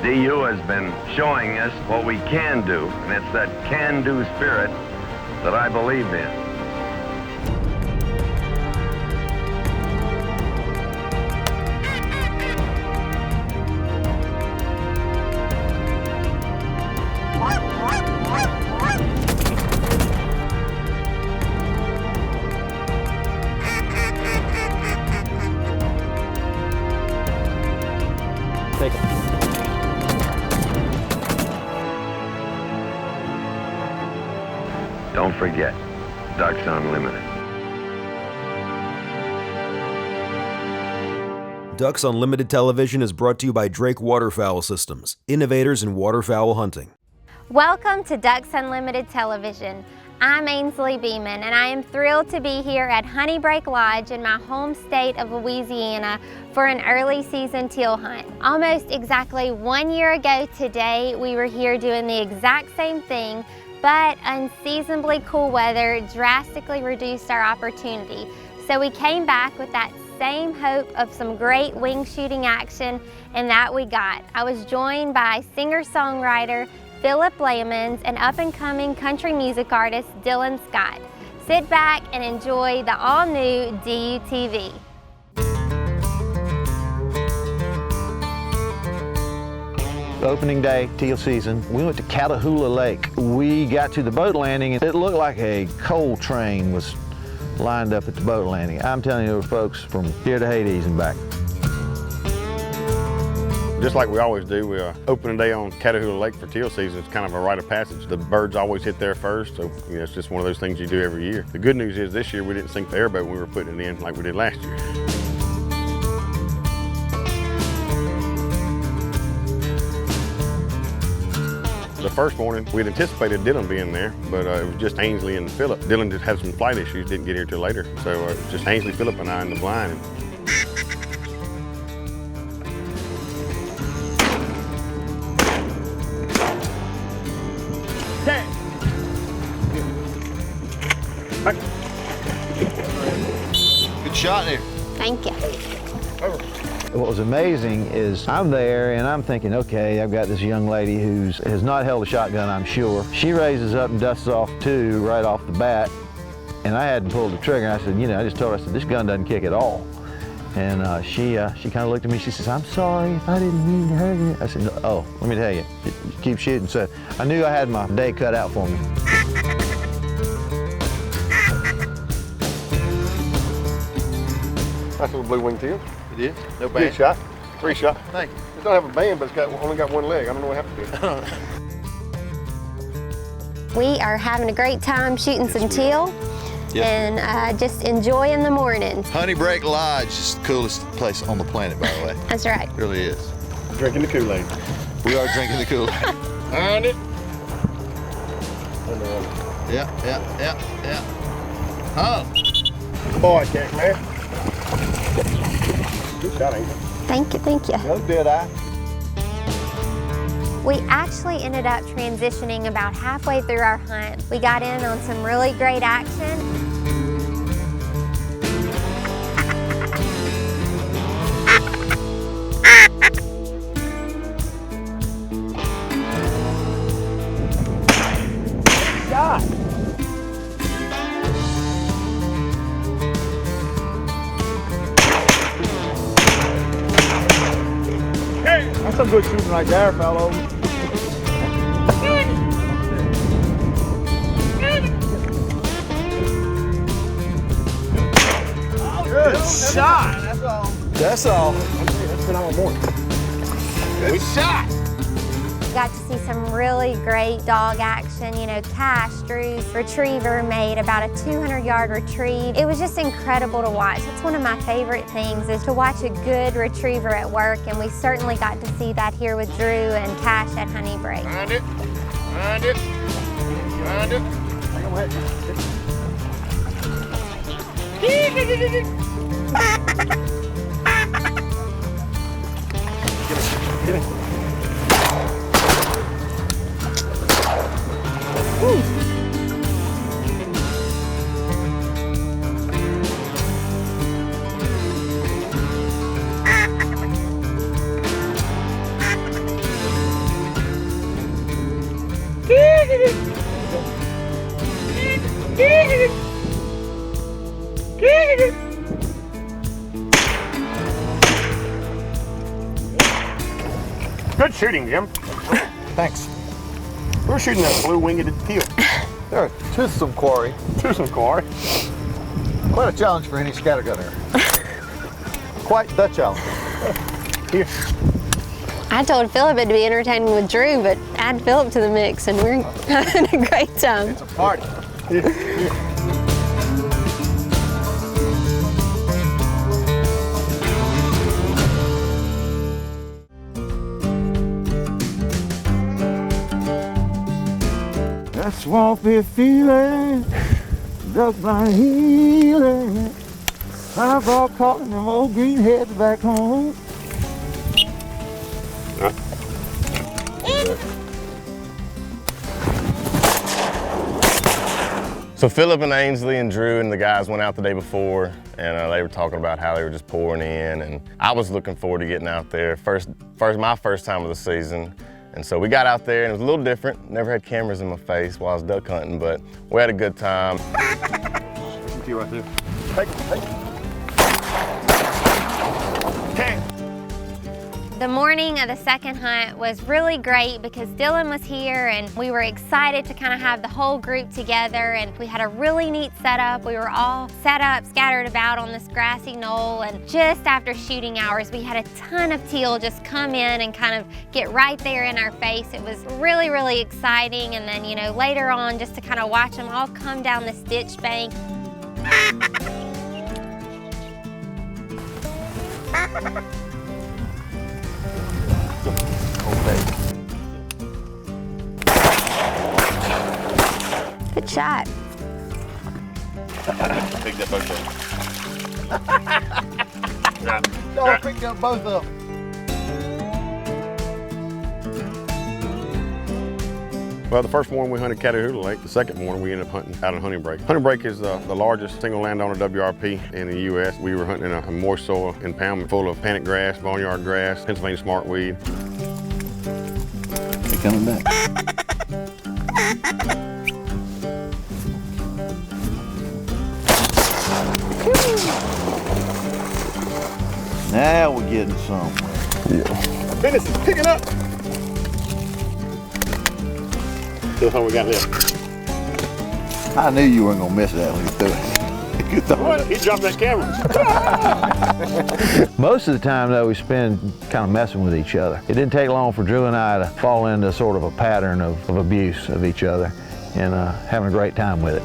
DU has been showing us what we can do, and it's that can-do spirit that I believe in. Take it. Don't forget, Ducks Unlimited. Ducks Unlimited Television is brought to you by Drake Waterfowl Systems, innovators in waterfowl hunting. Welcome to Ducks Unlimited Television. I'm Ainsley Beeman, and I am thrilled to be here at Honeybreak Lodge in my home state of Louisiana for an early season teal hunt. Almost exactly 1 year ago today, we were here doing the exact same thing, but unseasonably cool weather drastically reduced our opportunity. So we came back with that same hope of some great wing shooting action, and that we got. I was joined by singer-songwriter Philip Layman's and up-and-coming country music artist Dylan Scott. Sit back and enjoy the all-new DUTV. Opening day, teal season, we went to Catahoula Lake. We got to the boat landing and it looked like a coal train was lined up at the boat landing. I'm telling you, there were folks from here to Hades and back. Just like we always do, we open a day on Catahoula Lake for teal season. It's kind of a rite of passage. The birds always hit there first, so it's just one of those things you do every year. The good news is this year we didn't sink the airboat when we were putting it in like we did last year. The first morning, we'd anticipated Dylan being there, but it was just Ainsley and Philip. Dylan just had some flight issues, didn't get here till later. So it was just Ainsley, Philip, and I in the blind. Good shot there. Thank you. What was amazing is I'm there and I'm thinking, okay, I've got this young lady who has not held a shotgun, I'm sure. She raises up and dusts off two right off the bat, and I hadn't pulled the trigger. And I said, I just told her, I said, this gun doesn't kick at all. And she kind of looked at me, she says, I'm sorry if I didn't mean to hurt you. I said, oh, let me tell you, keep shooting. So I knew I had my day cut out for me. Nice little blue wing teal. It is? No band? Good shot. 3 shot. Thank you. It don't have a band, but it's only got one leg. I don't know what happened to it. We are having a great time shooting some teal and just enjoying the mornings. Honeybreak Lodge is the coolest place on the planet, by the way. That's right. It really is. Drinking the Kool-Aid. We are drinking the Kool-Aid. Earned it. Yeah. Oh. Good boy, Jack, man. Good shot, ain't it? Thank you. No, did I? We actually ended up transitioning about halfway through our hunt. We got in on some really great action. God. That's some good shooting right there, fellow. Good shot. That's all. That's been all morning. Good shot. Got to see some really great dog action. Cash Drew's retriever made about a 200-yard retrieve. It was just incredible to watch. It's one of my favorite things is to watch a good retriever at work, and we certainly got to see that here with Drew and Cash at Honeybreak. Find it. Get it. Good shooting, Jim. Thanks. We're shooting that blue-winged teal. They're a toothsome quarry. Toothsome quarry. Quite a challenge for any scattergunner. Quite the challenge. Here. I told Philip it'd be entertaining with Drew, but add Philip to the mix and we're having a great time. It's a party. That swampy feeling, just my healing. I've all caught in them old greenheads back home. So Philip and Ainsley and Drew and the guys went out the day before, and they were talking about how they were just pouring in, and I was looking forward to getting out there. My first time of the season. And so we got out there and it was a little different. Never had cameras in my face while I was duck hunting, but we had a good time. You right there. Take it. Okay. The morning of the second hunt was really great because Dylan was here and we were excited to kind of have the whole group together, and we had a really neat setup. We were all set up, scattered about on this grassy knoll, and just after shooting hours, we had a ton of teal just come in and kind of get right there in our face. It was really, really exciting, and then, you know, later on just to kind of watch them all come down this ditch bank. Good shot. Picked up both of them. Y'all picked up both of them. Well, the first morning we hunted Catahoula Lake. The second morning we ended up hunting out on Hunting Break. Hunting Break is the largest single landowner WRP in the U.S. We were hunting in a moist soil impoundment full of panic grass, barnyard grass, Pennsylvania smartweed. They coming back. Now we're getting somewhere. Yeah. Business is picking up. That's all we got left. I knew you weren't gonna miss that when you threw it. You thought What? He dropped that camera. Most of the time, though, we spend kind of messing with each other. It didn't take long for Drew and I to fall into sort of a pattern of abuse of each other and having a great time with it.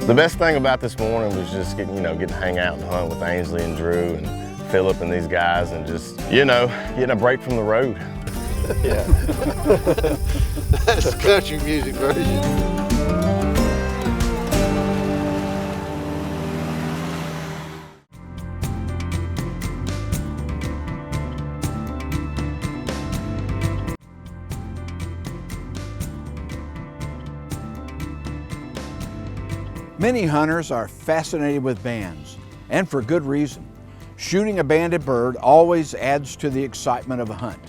The best thing about this morning was just getting to hang out and hunt with Ainsley and Drew and Philip and these guys, and just, getting a break from the road. Yeah. That's the country music version. Many hunters are fascinated with bands, and for good reason. Shooting a banded bird always adds to the excitement of a hunt,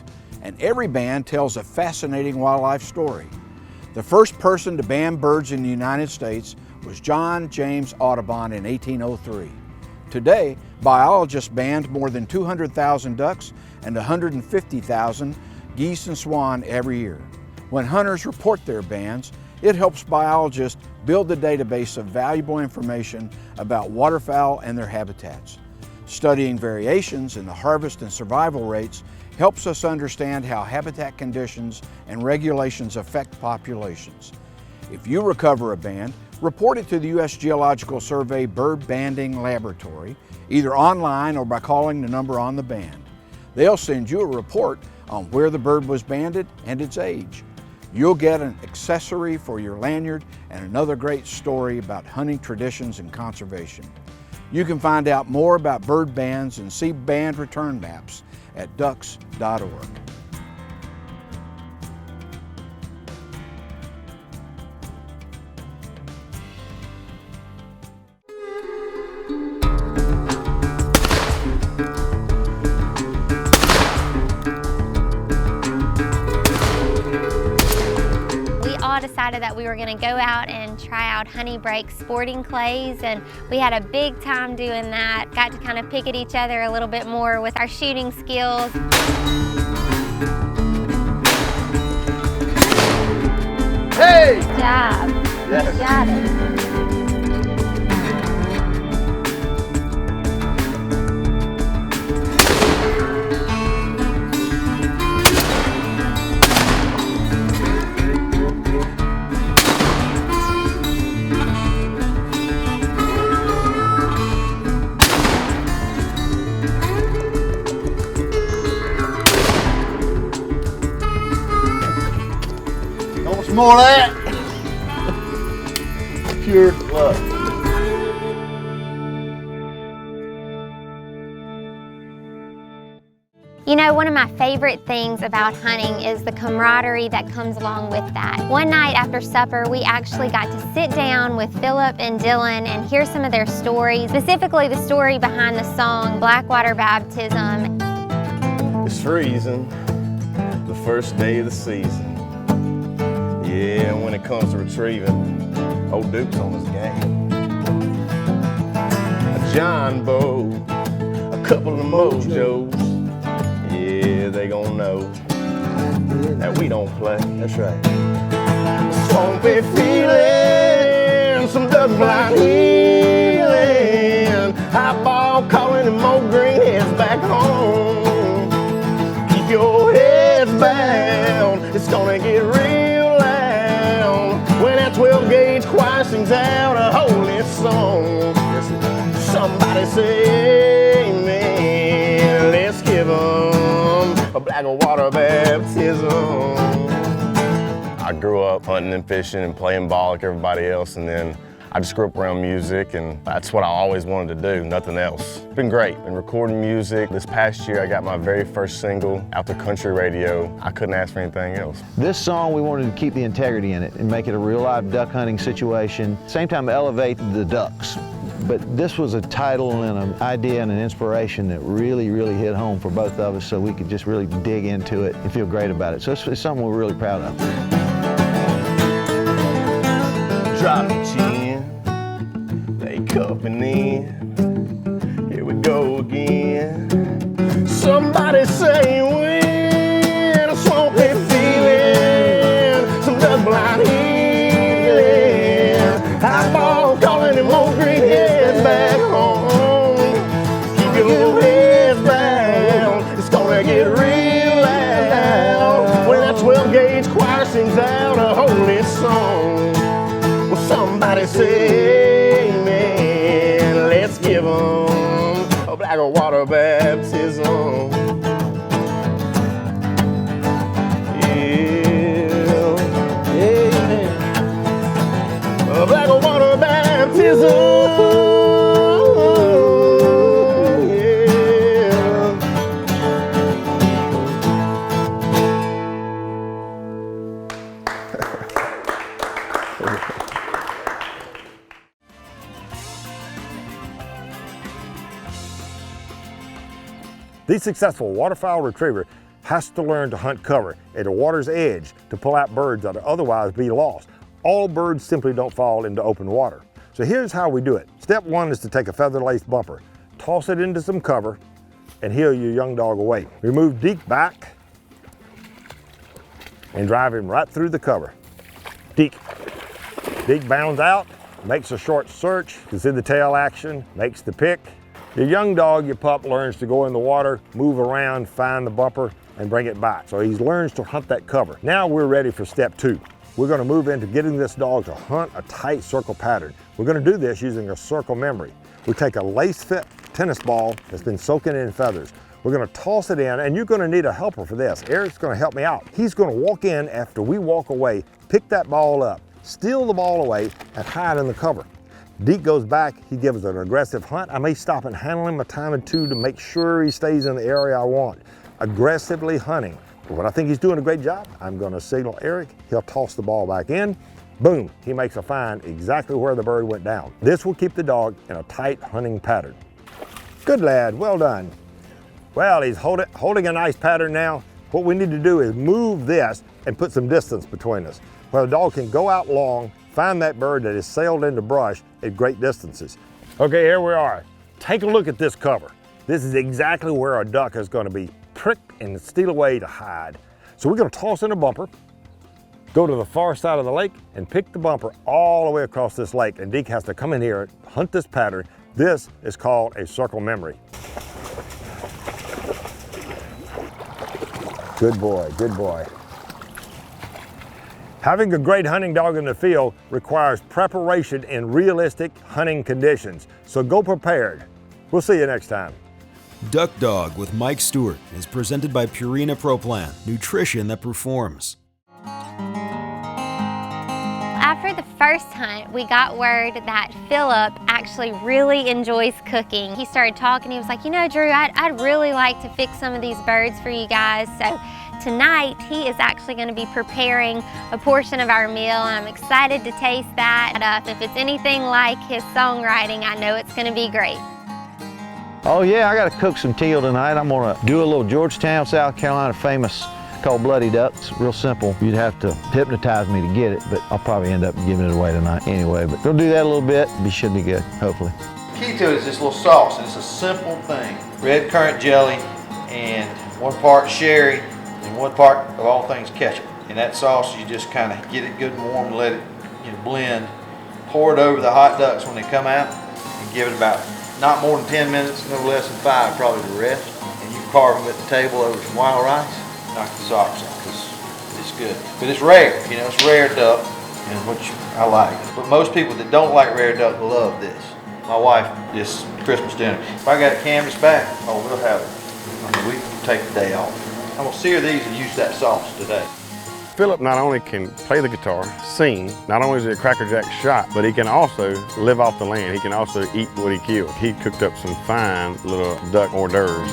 and every band tells a fascinating wildlife story. The first person to band birds in the United States was John James Audubon in 1803. Today, biologists band more than 200,000 ducks and 150,000 geese and swan every year. When hunters report their bands, it helps biologists build a database of valuable information about waterfowl and their habitats. Studying variations in the harvest and survival rates helps us understand how habitat conditions and regulations affect populations. If you recover a band, report it to the U.S. Geological Survey Bird Banding Laboratory, either online or by calling the number on the band. They'll send you a report on where the bird was banded and its age. You'll get an accessory for your lanyard and another great story about hunting traditions and conservation. You can find out more about bird bands and see band return maps at ducks.org. Decided that we were going to go out and try out Honey Break sporting clays, and we had a big time doing that. Got to kind of pick at each other a little bit more with our shooting skills. Hey! Good job. Yes. You got it. More of that. Pure love. You know, one of my favorite things about hunting is the camaraderie that comes along with that. One night after supper, we actually got to sit down with Philip and Dylan and hear some of their stories, specifically the story behind the song Blackwater Baptism. It's freezing, the first day of the season. Yeah, when it comes to retrieving, old Duke's on his game. A John Bow, a couple of mojos, yeah, they gon' know that we don't play. That's right. Swampy feeling, some duck blind healing, high ball calling and more greenheads back home. Keep your heads bound, it's gonna get real. When that 12 gauge choir sings out a holy song, somebody say amen. Let's give them a Blackwater baptism. I grew up hunting and fishing and playing ball like everybody else, and then I just grew up around music, and that's what I always wanted to do, nothing else. It's been great. Been recording music. This past year, I got my very first single out to country radio. I couldn't ask for anything else. This song, we wanted to keep the integrity in it and make it a real live duck hunting situation. Same time, elevate the ducks. But this was a title and an idea and an inspiration that really, really hit home for both of us, so we could just really dig into it and feel great about it. So it's something we're really proud of. Drop your chin. Cupping in, here we go again. Somebody say when, a swampy feeling, some duck blind healing, high ball calling and more greenheads back home. Keep your heads down, it's gonna get real loud. When that 12 gauge choir sings out a holy song, well, somebody say give them a Blackwater baptism. Yeah, amen. A Blackwater baptism. The successful waterfowl retriever has to learn to hunt cover at the water's edge to pull out birds that would otherwise be lost. All birds simply don't fall into open water. So here's how we do it. Step one is to take a feather-laced bumper, toss it into some cover, and heel your young dog away. Remove Deke back and drive him right through the cover. Deke bounds out, makes a short search, can see the tail action, makes the pick. Your young dog, your pup, learns to go in the water, move around, find the bumper, and bring it back. So he learns to hunt that cover. Now we're ready for step two. We're going to move into getting this dog to hunt a tight circle pattern. We're going to do this using a circle memory. We take a lace-fit tennis ball that's been soaking in feathers. We're going to toss it in, and you're going to need a helper for this. Eric's going to help me out. He's going to walk in after we walk away, pick that ball up, steal the ball away, and hide in the cover. Deke goes back, he gives an aggressive hunt. I may stop and handle him a time or two to make sure he stays in the area I want. Aggressively hunting. When I think he's doing a great job, I'm gonna signal Eric, he'll toss the ball back in. Boom, he makes a find exactly where the bird went down. This will keep the dog in a tight hunting pattern. Good lad, well done. Well, he's holding a nice pattern now. What we need to do is move this and put some distance between us, where the dog can go out long, find that bird that has sailed into brush at great distances. Okay, here we are. Take a look at this cover. This is exactly where a duck is going to be pricked and steal away to hide. So we're going to toss in a bumper, go to the far side of the lake and pick the bumper all the way across this lake. And Deke has to come in here and hunt this pattern. This is called a circle memory. Good boy, good boy. Having a great hunting dog in the field requires preparation in realistic hunting conditions. So go prepared. We'll see you next time. Duck Dog with Mike Stewart is presented by Purina Pro Plan, nutrition that performs. After the first hunt, we got word that Philip actually really enjoys cooking. He started talking, he was like, you know, Drew, I'd really like to fix some of these birds for you guys. So tonight, he is actually going to be preparing a portion of our meal, and I'm excited to taste that. If it's anything like his songwriting, I know it's going to be great. Oh yeah, I gotta cook some teal tonight. I'm gonna do a little Georgetown, South Carolina famous called Bloody Duck. It's real simple. You'd have to hypnotize me to get it, but I'll probably end up giving it away tonight anyway. But we'll do that a little bit. Should be good, hopefully. Key to it is this little sauce, and it's a simple thing. Red currant jelly and 1 part sherry and 1 part of all things ketchup. And that sauce, you just kind of get it good and warm, let it blend. Pour it over the hot ducks when they come out and give it about not more than 10 minutes, no less than 5 probably to rest. And you carve them at the table over some wild rice, knock the socks off, because it's good. But it's rare, it's rare duck, and which I like. But most people that don't like rare duck love this. My wife, this Christmas dinner, if I got a canvas back, oh, we'll have it. We can take the day off. I'm gonna sear these and use that sauce today. Philip not only can play the guitar, sing, not only is he a Cracker Jack shot, but he can also live off the land. He can also eat what he killed. He cooked up some fine little duck hors d'oeuvres.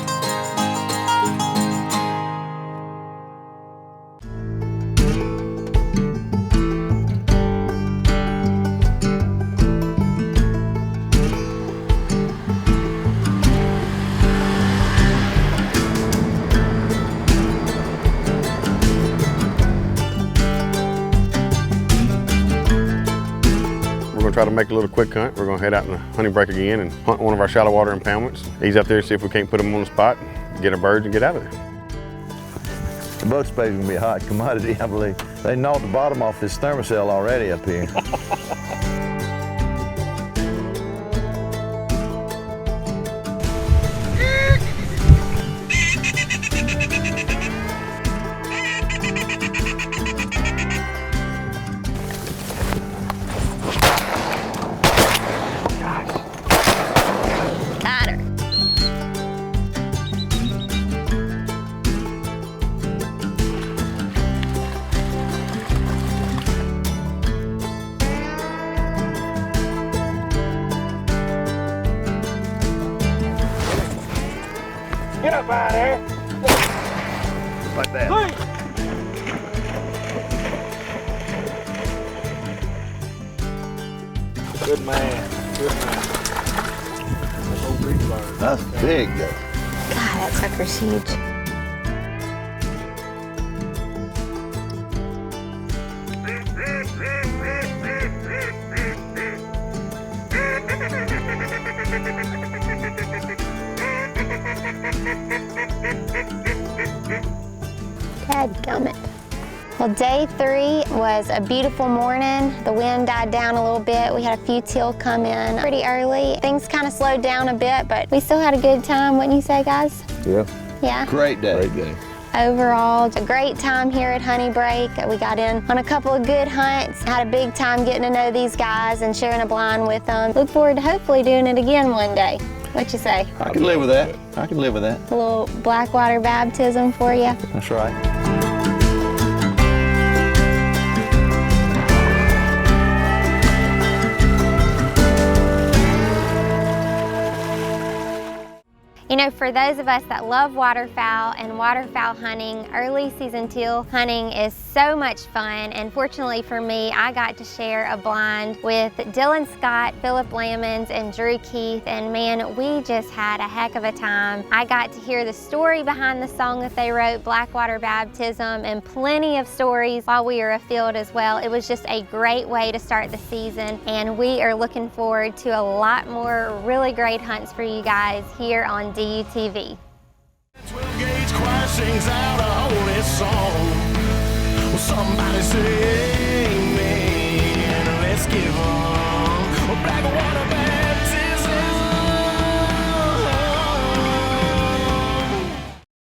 We're gonna try to make a little quick hunt. We're gonna head out in the honey break again and hunt one of our shallow water impoundments. Ease up there and see if we can't put them on the spot, get our birds and get out of there. The bug spray is gonna be a hot commodity, I believe. They gnawed the bottom off this thermocell already up here. Got her. Get up out of there. Like that. Good man, good man. That's big though. God, that sucker's huge. Dadgummit. Well, day 3 was a beautiful morning. The wind died down a little bit. We had a few teal come in pretty early. Things kind of slowed down a bit, but we still had a good time, wouldn't you say, guys? Yeah. Yeah? Great day. Great day. Overall, a great time here at Honey Break. We got in on a couple of good hunts, had a big time getting to know these guys and sharing a blind with them. Look forward to hopefully doing it again one day. What you say? I can live with that. I can live with that. A little Blackwater baptism for you. That's right. You know, for those of us that love waterfowl and waterfowl hunting, early season teal hunting is so much fun. And fortunately for me, I got to share a blind with Dylan Scott, Philip Lammons, and Drew Keith. And man, we just had a heck of a time. I got to hear the story behind the song that they wrote, Blackwater Baptism, and plenty of stories while we were afield as well. It was just a great way to start the season. And we are looking forward to a lot more really great hunts for you guys here on DUTV. 12-gauge choir sings out a holy song. Well, somebody say amen. Let's give 'em a Blackwater.